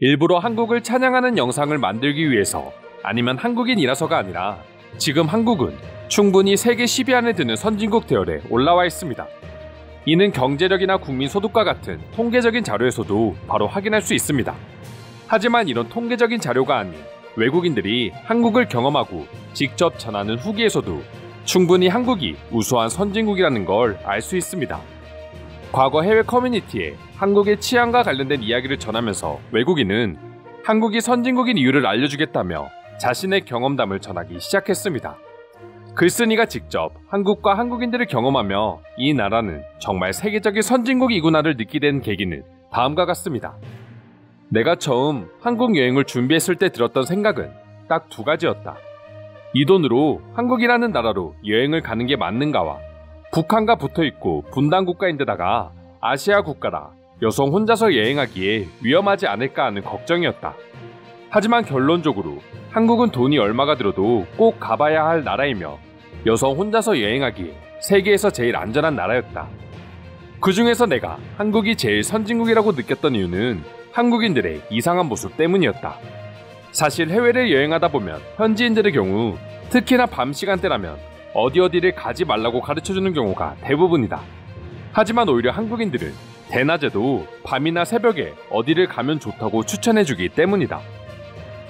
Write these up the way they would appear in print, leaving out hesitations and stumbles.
일부러 한국을 찬양하는 영상을 만들기 위해서 아니면 한국인이라서가 아니라 지금 한국은 충분히 세계 10위 안에 드는 선진국 대열에 올라와 있습니다. 이는 경제력이나 국민 소득과 같은 통계적인 자료에서도 바로 확인할 수 있습니다. 하지만 이런 통계적인 자료가 아닌 외국인들이 한국을 경험하고 직접 전하는 후기에서도 충분히 한국이 우수한 선진국이라는 걸 알 수 있습니다. 과거 해외 커뮤니티에 한국의 치안과 관련된 이야기를 전하면서 외국인은 한국이 선진국인 이유를 알려주겠다며 자신의 경험담을 전하기 시작했습니다. 글쓴이가 직접 한국과 한국인들을 경험하며 이 나라는 정말 세계적인 선진국이구나를 느끼게 된 계기는 다음과 같습니다. 내가 처음 한국 여행을 준비했을 때 들었던 생각은 딱 두 가지였다. 이 돈으로 한국이라는 나라로 여행을 가는 게 맞는가와 북한과 붙어있고 분단 국가인데다가 아시아 국가라 여성 혼자서 여행하기에 위험하지 않을까 하는 걱정이었다. 하지만 결론적으로 한국은 돈이 얼마가 들어도 꼭 가봐야 할 나라이며 여성 혼자서 여행하기에 세계에서 제일 안전한 나라였다. 그 중에서 내가 한국이 제일 선진국이라고 느꼈던 이유는 한국인들의 이상한 모습 때문이었다. 사실 해외를 여행하다 보면 현지인들의 경우 특히나 밤 시간대라면 어디를 가지 말라고 가르쳐주는 경우가 대부분이다. 하지만 오히려 한국인들은 대낮에도 밤이나 새벽에 어디를 가면 좋다고 추천해주기 때문이다.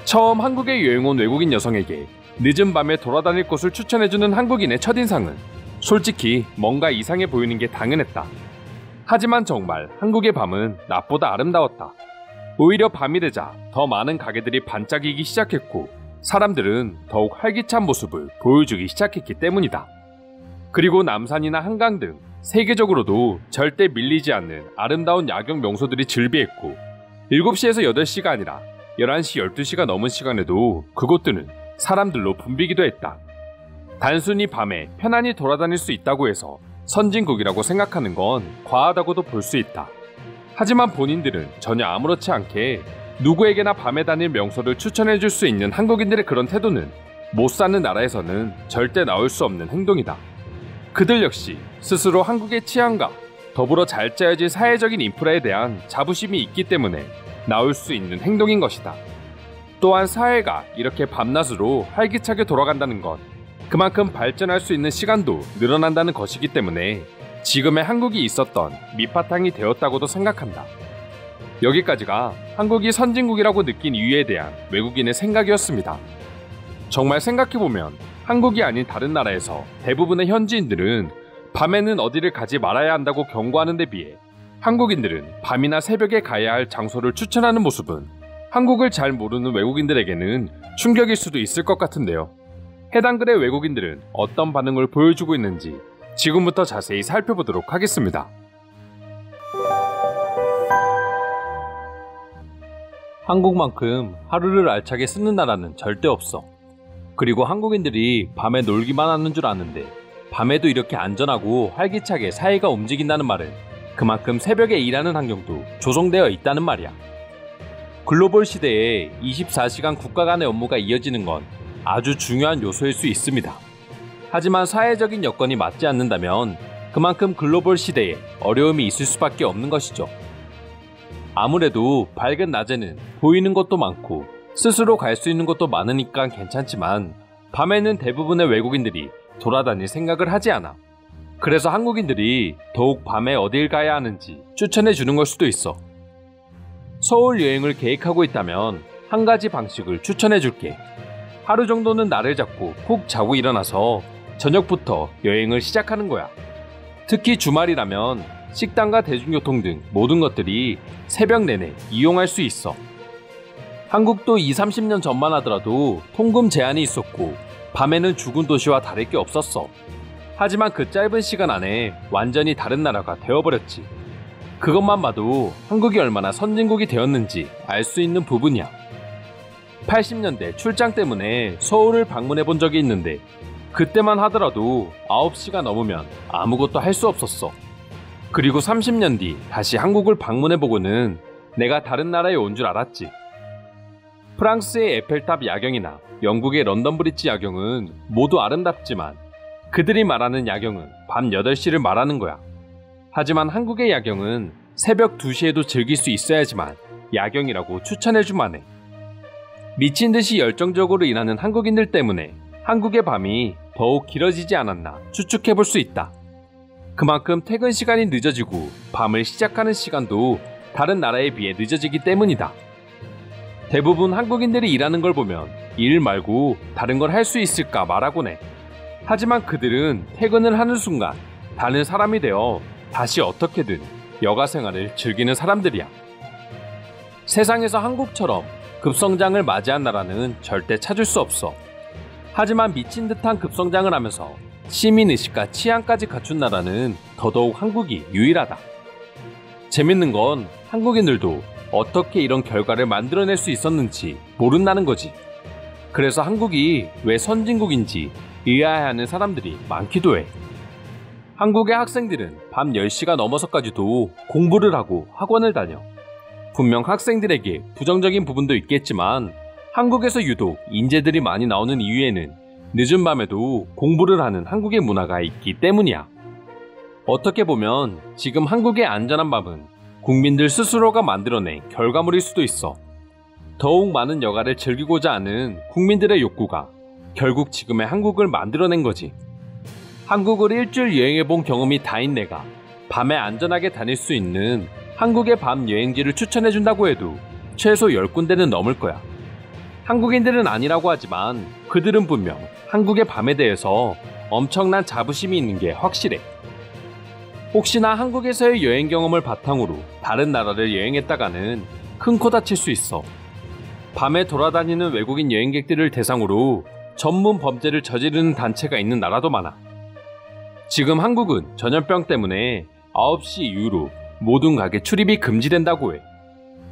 처음 한국에 여행 온 외국인 여성에게 늦은 밤에 돌아다닐 곳을 추천해주는 한국인의 첫인상은 솔직히 뭔가 이상해 보이는 게 당연했다. 하지만 정말 한국의 밤은 낮보다 아름다웠다. 오히려 밤이 되자 더 많은 가게들이 반짝이기 시작했고 사람들은 더욱 활기찬 모습을 보여주기 시작했기 때문이다. 그리고 남산이나 한강 등 세계적으로도 절대 밀리지 않는 아름다운 야경 명소들이 즐비했고 7시에서 8시가 아니라 11시, 12시가 넘은 시간에도 그곳들은 사람들로 붐비기도 했다. 단순히 밤에 편안히 돌아다닐 수 있다고 해서 선진국이라고 생각하는 건 과하다고도 볼 수 있다. 하지만 본인들은 전혀 아무렇지 않게 누구에게나 밤에 다닐 명소를 추천해줄 수 있는 한국인들의 그런 태도는 못 사는 나라에서는 절대 나올 수 없는 행동이다. 그들 역시 스스로 한국의 치안과 더불어 잘 짜여진 사회적인 인프라에 대한 자부심이 있기 때문에 나올 수 있는 행동인 것이다. 또한 사회가 이렇게 밤낮으로 활기차게 돌아간다는 것, 그만큼 발전할 수 있는 시간도 늘어난다는 것이기 때문에 지금의 한국이 있었던 밑바탕이 되었다고도 생각한다. 여기까지가 한국이 선진국이라고 느낀 이유에 대한 외국인의 생각이었습니다. 정말 생각해보면 한국이 아닌 다른 나라에서 대부분의 현지인들은 밤에는 어디를 가지 말아야 한다고 경고하는 데 비해 한국인들은 밤이나 새벽에 가야 할 장소를 추천하는 모습은 한국을 잘 모르는 외국인들에게는 충격일 수도 있을 것 같은데요. 해당 글의 외국인들은 어떤 반응을 보여주고 있는지 지금부터 자세히 살펴보도록 하겠습니다. 한국만큼 하루를 알차게 쓰는 나라는 절대 없어. 그리고 한국인들이 밤에 놀기만 하는 줄 아는데 밤에도 이렇게 안전하고 활기차게 사회가 움직인다는 말은 그만큼 새벽에 일하는 환경도 조성되어 있다는 말이야. 글로벌 시대에 24시간 국가 간의 업무가 이어지는 건 아주 중요한 요소일 수 있습니다. 하지만 사회적인 여건이 맞지 않는다면 그만큼 글로벌 시대에 어려움이 있을 수밖에 없는 것이죠. 아무래도 밝은 낮에는 보이는 것도 많고 스스로 갈 수 있는 것도 많으니까 괜찮지만 밤에는 대부분의 외국인들이 돌아다닐 생각을 하지 않아. 그래서 한국인들이 더욱 밤에 어딜 가야 하는지 추천해 주는 걸 수도 있어. 서울 여행을 계획하고 있다면 한 가지 방식을 추천해 줄게. 하루 정도는 날을 잡고 푹 자고 일어나서 저녁부터 여행을 시작하는 거야. 특히 주말이라면 식당과 대중교통 등 모든 것들이 새벽 내내 이용할 수 있어. 한국도 20-30년 전만 하더라도 통금 제한이 있었고 밤에는 죽은 도시와 다를 게 없었어. 하지만 그 짧은 시간 안에 완전히 다른 나라가 되어버렸지. 그것만 봐도 한국이 얼마나 선진국이 되었는지 알 수 있는 부분이야. 80년대 출장 때문에 서울을 방문해 본 적이 있는데 그때만 하더라도 9시가 넘으면 아무것도 할 수 없었어. 그리고 30년 뒤 다시 한국을 방문해보고는 내가 다른 나라에 온 줄 알았지. 프랑스의 에펠탑 야경이나 영국의 런던 브릿지 야경은 모두 아름답지만 그들이 말하는 야경은 밤 8시를 말하는 거야. 하지만 한국의 야경은 새벽 2시에도 즐길 수 있어야지만 야경이라고 추천해줄만해. 미친듯이 열정적으로 일하는 한국인들 때문에 한국의 밤이 더욱 길어지지 않았나 추측해볼 수 있다. 그만큼 퇴근 시간이 늦어지고 밤을 시작하는 시간도 다른 나라에 비해 늦어지기 때문이다. 대부분 한국인들이 일하는 걸 보면 일 말고 다른 걸 할 수 있을까 말하곤 해. 하지만 그들은 퇴근을 하는 순간 다른 사람이 되어 다시 어떻게든 여가 생활을 즐기는 사람들이야. 세상에서 한국처럼 급성장을 맞이한 나라는 절대 찾을 수 없어. 하지만 미친 듯한 급성장을 하면서 시민의식과 치안까지 갖춘 나라는 더더욱 한국이 유일하다. 재밌는 건 한국인들도 어떻게 이런 결과를 만들어낼 수 있었는지 모른다는 거지. 그래서 한국이 왜 선진국인지 의아해하는 사람들이 많기도 해. 한국의 학생들은 밤 10시가 넘어서까지도 공부를 하고 학원을 다녀. 분명 학생들에게 부정적인 부분도 있겠지만 한국에서 유독 인재들이 많이 나오는 이유에는 늦은 밤에도 공부를 하는 한국의 문화가 있기 때문이야. 어떻게 보면 지금 한국의 안전한 밤은 국민들 스스로가 만들어낸 결과물일 수도 있어. 더욱 많은 여가를 즐기고자 하는 국민들의 욕구가 결국 지금의 한국을 만들어낸 거지. 한국을 일주일 여행해본 경험이 다인 내가 밤에 안전하게 다닐 수 있는 한국의 밤 여행지를 추천해준다고 해도 최소 10군데는 넘을 거야. 한국인들은 아니라고 하지만 그들은 분명 한국의 밤에 대해서 엄청난 자부심이 있는 게 확실해. 혹시나 한국에서의 여행 경험을 바탕으로 다른 나라를 여행했다가는 큰 코 다칠 수 있어. 밤에 돌아다니는 외국인 여행객들을 대상으로 전문 범죄를 저지르는 단체가 있는 나라도 많아. 지금 한국은 전염병 때문에 9시 이후로 모든 가게 출입이 금지된다고 해.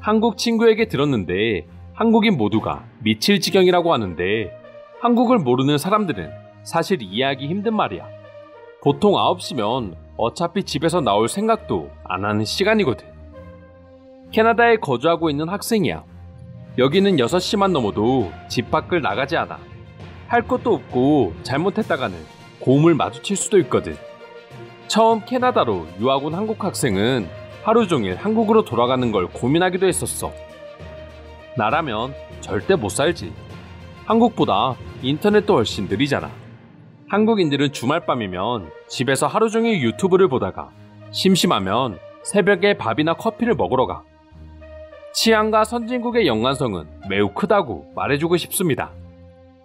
한국 친구에게 들었는데 한국인 모두가 미칠 지경이라고 하는데 한국을 모르는 사람들은 사실 이해하기 힘든 말이야. 보통 9시면 어차피 집에서 나올 생각도 안 하는 시간이거든. 캐나다에 거주하고 있는 학생이야. 여기는 6시만 넘어도 집 밖을 나가지 않아. 할 것도 없고 잘못했다가는 고음을 마주칠 수도 있거든. 처음 캐나다로 유학 온 한국 학생은 하루 종일 한국으로 돌아가는 걸 고민하기도 했었어. 나라면 절대 못 살지. 한국보다 인터넷도 훨씬 느리잖아. 한국인들은 주말밤이면 집에서 하루 종일 유튜브를 보다가 심심하면 새벽에 밥이나 커피를 먹으러 가. 치안과 선진국의 연관성은 매우 크다고 말해주고 싶습니다.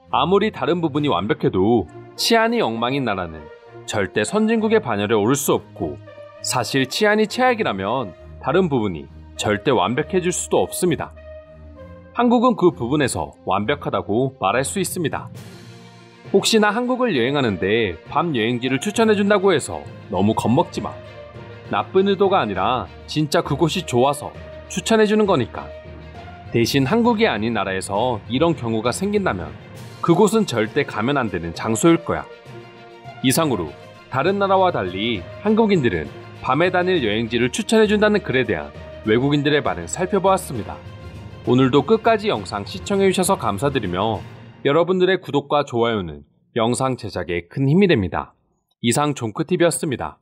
아무리 다른 부분이 완벽해도 치안이 엉망인 나라는 절대 선진국의 반열에 오를 수 없고, 사실 치안이 최악이라면 다른 부분이 절대 완벽해질 수도 없습니다. 한국은 그 부분에서 완벽하다고 말할 수 있습니다. 혹시나 한국을 여행하는데 밤 여행지를 추천해준다고 해서 너무 겁먹지 마. 나쁜 의도가 아니라 진짜 그곳이 좋아서 추천해주는 거니까. 대신 한국이 아닌 나라에서 이런 경우가 생긴다면 그곳은 절대 가면 안 되는 장소일 거야. 이상으로 다른 나라와 달리 한국인들은 밤에 다닐 여행지를 추천해준다는 글에 대한 외국인들의 반응 살펴보았습니다. 오늘도 끝까지 영상 시청해주셔서 감사드리며 여러분들의 구독과 좋아요는 영상 제작에 큰 힘이 됩니다. 이상 종크TV였습니다.